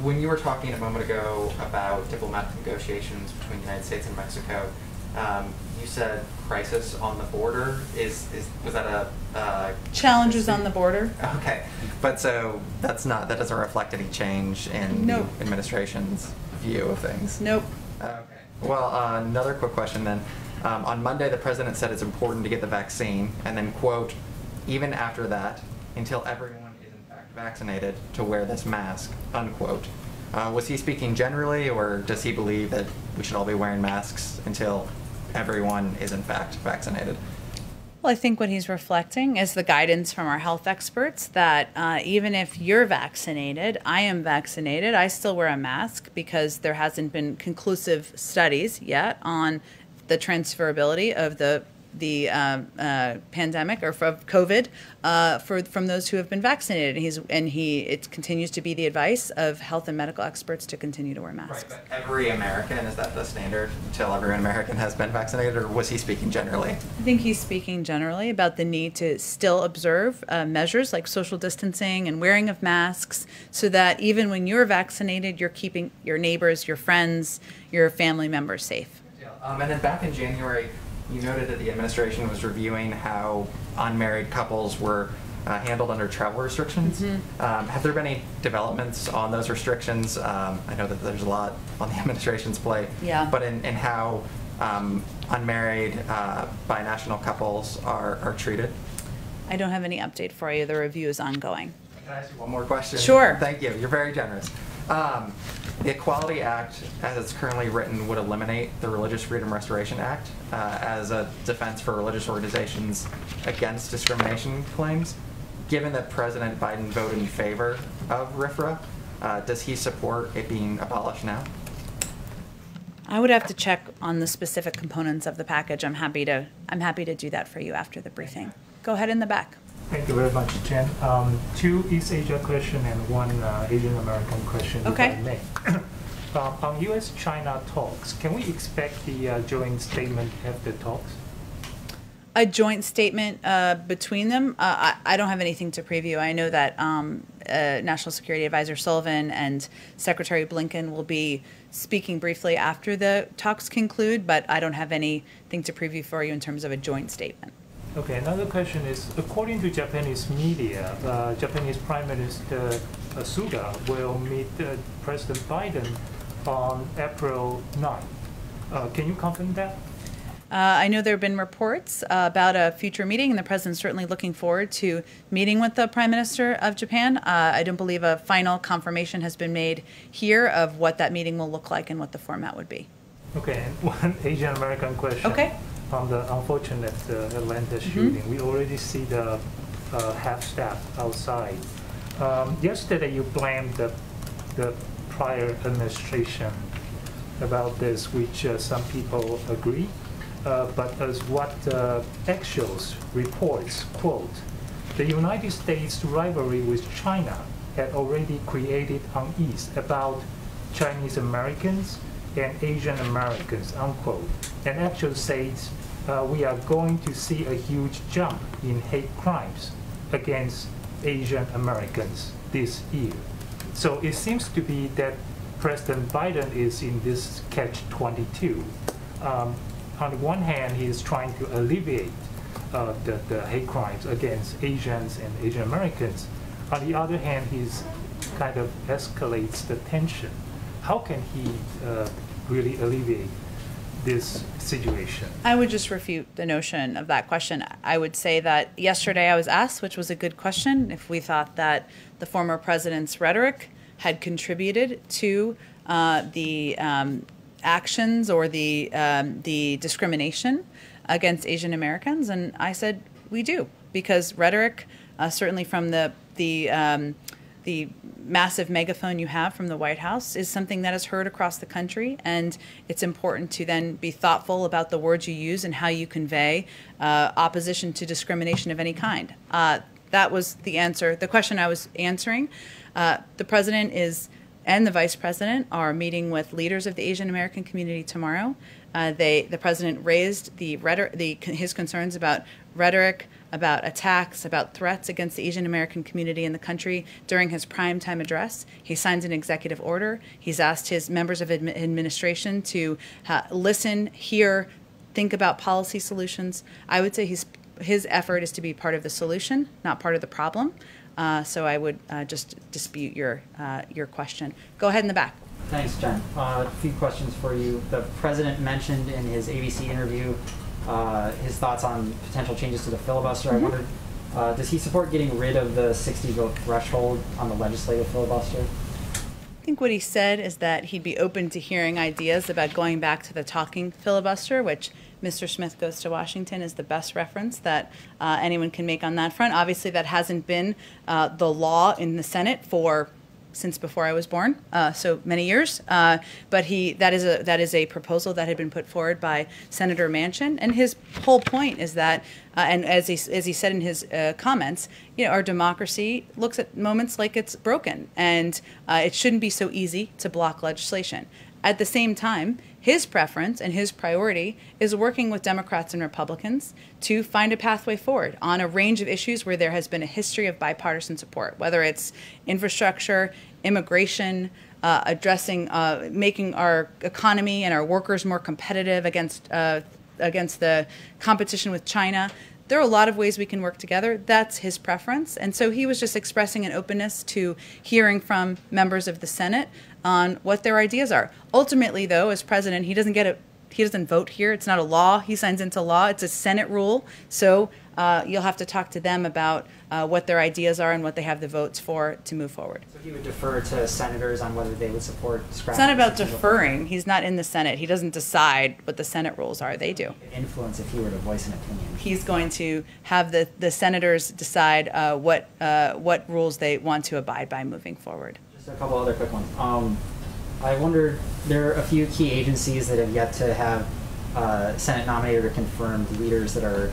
When you were talking a moment ago about diplomatic negotiations between the United States and Mexico, you said crisis on the border. Was that a challenges on the border? Okay, but so that doesn't reflect any change in the administration's view of things. Nope. Okay. Well, another quick question then. On Monday, the president said it's important to get the vaccine, and then quote, even after that, until everyone is in fact vaccinated, to wear this mask, unquote. Was he speaking generally, or does he believe that we should all be wearing masks until everyone is in fact vaccinated? Well, I think what he's reflecting is the guidance from our health experts that even if you're vaccinated, I am vaccinated, I still wear a mask because there hasn't been conclusive studies yet on the transferability of the pandemic or from COVID from those who have been vaccinated. It continues to be the advice of health and medical experts to continue to wear masks. Right, but every American, is that the standard until every American has been vaccinated, or was he speaking generally? I think he's speaking generally about the need to still observe measures like social distancing and wearing of masks so that even when you're vaccinated, you're keeping your neighbors, your friends, your family members safe. And then back in January, you noted that the administration was reviewing how unmarried couples were handled under travel restrictions. Mm-hmm. Have there been any developments on those restrictions? I know that there's a lot on the administration's plate, but in how unmarried binational couples are treated? I don't have any update for you. The review is ongoing. Can I ask you one more question? Sure. Thank you. You're very generous. The Equality Act, as it's currently written, would eliminate the Religious Freedom Restoration Act as a defense for religious organizations against discrimination claims. Given that President Biden voted in favor of RFRA, does he support it being abolished now? I would have to check on the specific components of the package. I'm happy to do that for you after the briefing. Go ahead in the back. Thank you very much, Jen. Two East Asia question and one Asian American question, okay. If I may. On U.S.-China talks, can we expect the joint statement after talks? A joint statement between them? I don't have anything to preview. I know that National Security Advisor Sullivan and Secretary Blinken will be speaking briefly after the talks conclude, but I don't have anything to preview for you in terms of a joint statement. Okay, another question is, according to Japanese media, Japanese Prime Minister Suga will meet President Biden on April 9th. Can you confirm that? I know there have been reports about a future meeting, and the president's certainly looking forward to meeting with the Prime Minister of Japan. I don't believe a final confirmation has been made here of what that meeting will look like and what the format would be. Okay, and one Asian American question. Okay. On the unfortunate Atlanta shooting, we already see the half staff outside. Yesterday, you blamed the prior administration about this, which some people agree. But as what Axios reports, quote, the United States rivalry with China had already created unease about Chinese Americans and Asian Americans, unquote. And Axios says we are going to see a huge jump in hate crimes against Asian Americans this year. So it seems to be that President Biden is in this catch-22. On the one hand, he is trying to alleviate the hate crimes against Asians and Asian Americans. On the other hand, he's kind of escalates the tension. How can he really alleviate this situation? I would just refute the notion of that question. I would say that yesterday I was asked, which was a good question, if we thought that the former president's rhetoric had contributed to the actions or the discrimination against Asian Americans, and I said we do, because rhetoric, certainly from the massive megaphone you have from the White House, is something that is heard across the country, and it's important to then be thoughtful about the words you use and how you convey opposition to discrimination of any kind. That was the answer, the question I was answering. The president and the vice president are meeting with leaders of the Asian American community tomorrow. The president raised his concerns about rhetoric, about attacks, about threats against the Asian American community in the country during his primetime address. He signed an executive order. He's asked his members of administration to listen, hear, think about policy solutions. I would say his effort is to be part of the solution, not part of the problem. So I would just dispute your question. Go ahead in the back. Thanks, Jen. A few questions for you. The president mentioned in his ABC interview his thoughts on potential changes to the filibuster. I wondered, does he support getting rid of the 60-vote threshold on the legislative filibuster? I think what he said is that he'd be open to hearing ideas about going back to the talking filibuster, which Mr. Smith Goes to Washington is the best reference that anyone can make on that front. Obviously, that hasn't been the law in the Senate since before I was born, so many years. But that is a proposal that had been put forward by Senator Manchin, and his whole point is that, and as he said in his comments, our democracy looks at moments like it's broken, and it shouldn't be so easy to block legislation. At the same time, his preference and his priority is working with Democrats and Republicans to find a pathway forward on a range of issues where there has been a history of bipartisan support, whether it's infrastructure, immigration, addressing, making our economy and our workers more competitive against the competition with China. There are a lot of ways we can work together. That's his preference. And so he was just expressing an openness to hearing from members of the Senate on what their ideas are. Ultimately, though, as president, he doesn't get he doesn't vote here. It's not a law. He signs into law. It's a Senate rule. So you'll have to talk to them about what their ideas are and what they have the votes for to move forward. So he would defer to senators on whether they would support scrapping. It's not about deferring. He's not in the Senate. He doesn't decide what the Senate rules are. They do. Influence if he were to voice an opinion. He's going to have the senators decide what rules they want to abide by moving forward. Just a couple other quick ones. I wondered, there are a few key agencies that have yet to have Senate nominated or confirmed leaders that are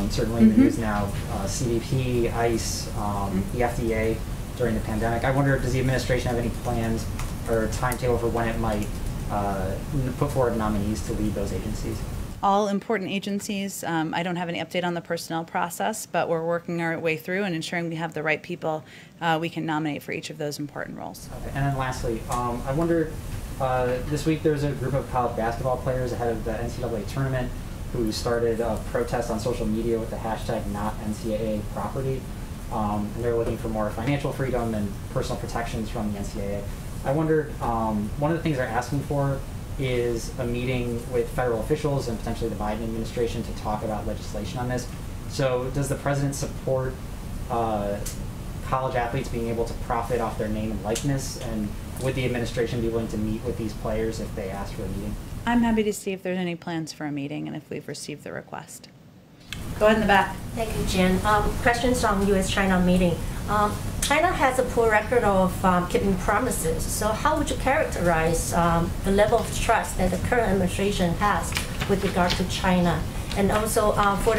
certainly in the news now. CBP, ICE, the FDA during the pandemic. I wonder, does the administration have any plans or timetable for when it might put forward nominees to lead those agencies? All important agencies. I don't have any update on the personnel process, but we're working our way through and ensuring we have the right people we can nominate for each of those important roles. Okay. And then lastly, I wonder, this week there's a group of college basketball players ahead of the NCAA tournament who started a protest on social media with the hashtag #NotNCAAproperty. And they're looking for more financial freedom and personal protections from the NCAA. I wondered, one of the things they're asking for is a meeting with federal officials and potentially the Biden administration to talk about legislation on this. So does the president support college athletes being able to profit off their name and likeness? And would the administration be willing to meet with these players if they ask for a meeting? I'm happy to see if there's any plans for a meeting and if we've received the request. Go ahead in the back. Thank you, Jen. Questions on U.S.-China meeting. China has a poor record of keeping promises. So how would you characterize the level of trust that the current administration has with regard to China? And also for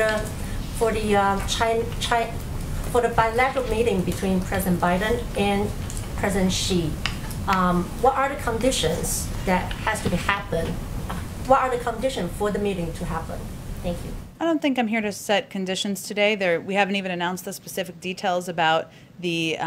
the bilateral meeting between President Biden and President Xi, what are the conditions that has to be happen? What are the conditions for the meeting to happen? Thank you. I don't think I'm here to set conditions today. We haven't even announced the specific details about the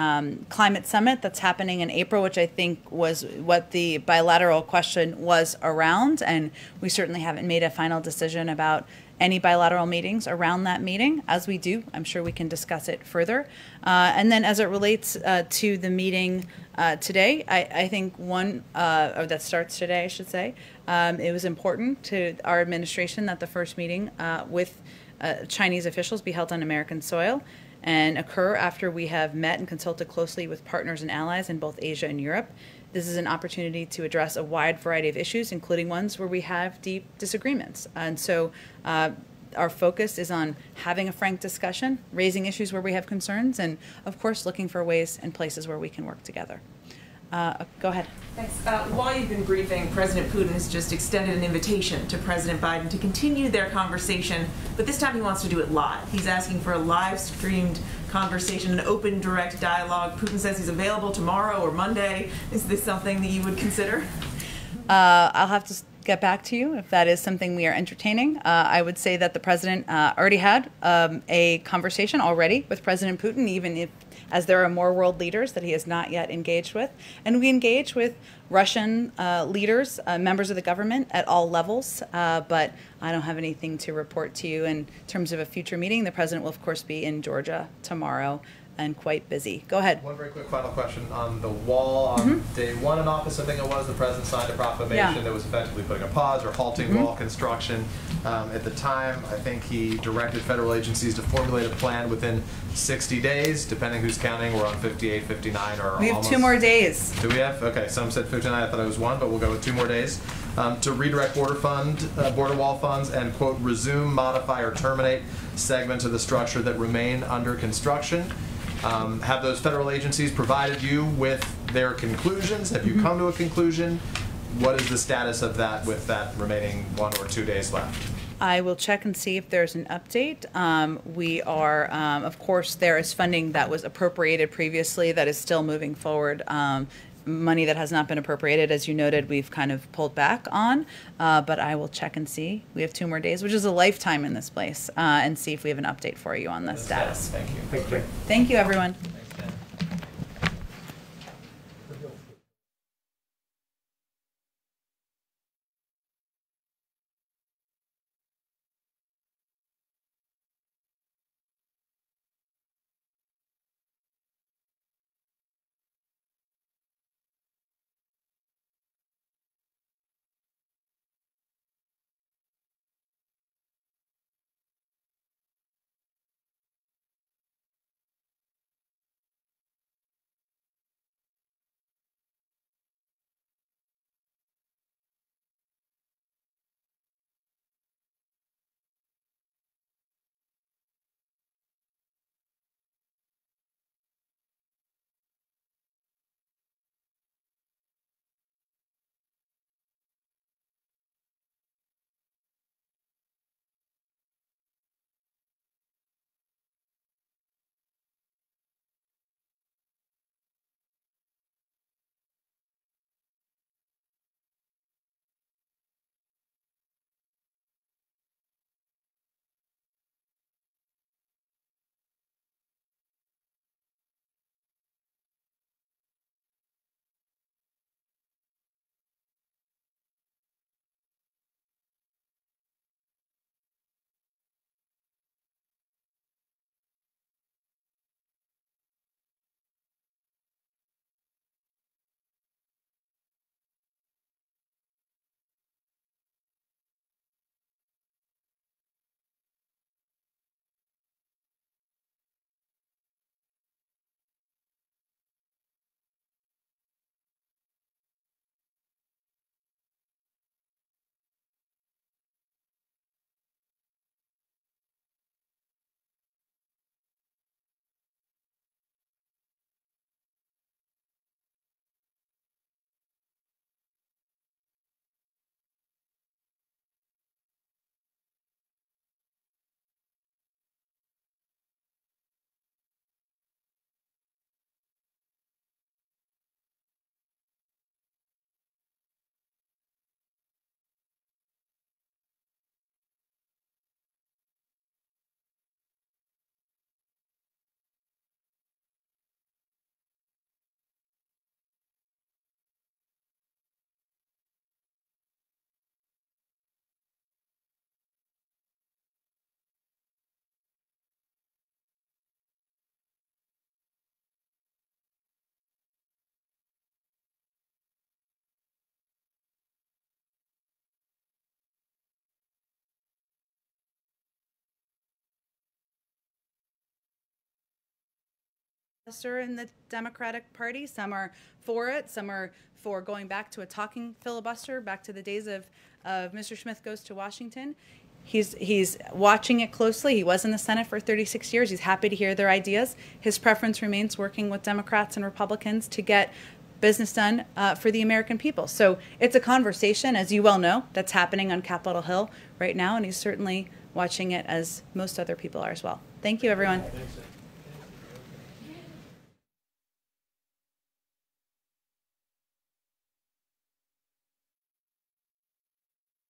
climate summit that's happening in April, which I think was what the bilateral question was around. And we certainly haven't made a final decision about any bilateral meetings around that meeting. As we do, I'm sure we can discuss it further. And then as it relates to the meeting today, I think or that starts today, I should say, it was important to our administration that the first meeting with Chinese officials be held on American soil and occur after we have met and consulted closely with partners and allies in both Asia and Europe. This is an opportunity to address a wide variety of issues, including ones where we have deep disagreements. And so our focus is on having a frank discussion, raising issues where we have concerns, and of course looking for ways and places where we can work together. Go ahead. Thanks. While you've been briefing, President Putin has just extended an invitation to President Biden to continue their conversation, but this time he wants to do it live. He's asking for a live-streamed conversation, an open, direct dialogue. Putin says he's available tomorrow or Monday. Is this something that you would consider? I'll have to get back to you if that is something we are entertaining. I would say that the president already had a conversation already with President Putin, even if as there are more world leaders that he has not yet engaged with. And we engage with Russian leaders, members of the government at all levels, but I don't have anything to report to you in terms of a future meeting. The president will, of course, be in Georgia tomorrow and quite busy. Go ahead. One very quick final question. On the wall, on day one in office, I think it was, the president signed a proclamation that was effectively putting a pause or halting wall construction. At the time, I think he directed federal agencies to formulate a plan within 60 days, depending who's counting. We're on 58, 59, or we have almost 2 more days. Do we have? Okay, some said 59. I thought it was 1, but we'll go with 2 more days. To redirect border wall funds and, quote, resume, modify, or terminate segments of the structure that remain under construction. Have those federal agencies provided you with their conclusions? Have you come to a conclusion? What is the status of that with that remaining 1 or 2 days left? I will check and see if there's an update. We are, of course, there is funding that was appropriated previously that is still moving forward. Money that has not been appropriated, as you noted, we've kind of pulled back on, but I will check and see. We have 2 more days, which is a lifetime in this place, and see if we have an update for you on the status. Thank you. Thank you. Thank you, everyone. in the Democratic Party. Some are for it. Some are for going back to a talking filibuster, back to the days of Mr. Smith Goes to Washington. He's watching it closely. He was in the Senate for 36 years. He's happy to hear their ideas. His preference remains working with Democrats and Republicans to get business done for the American people. So it's a conversation, as you well know, that's happening on Capitol Hill right now, and he's certainly watching it as most other people are as well. Thank you, everyone.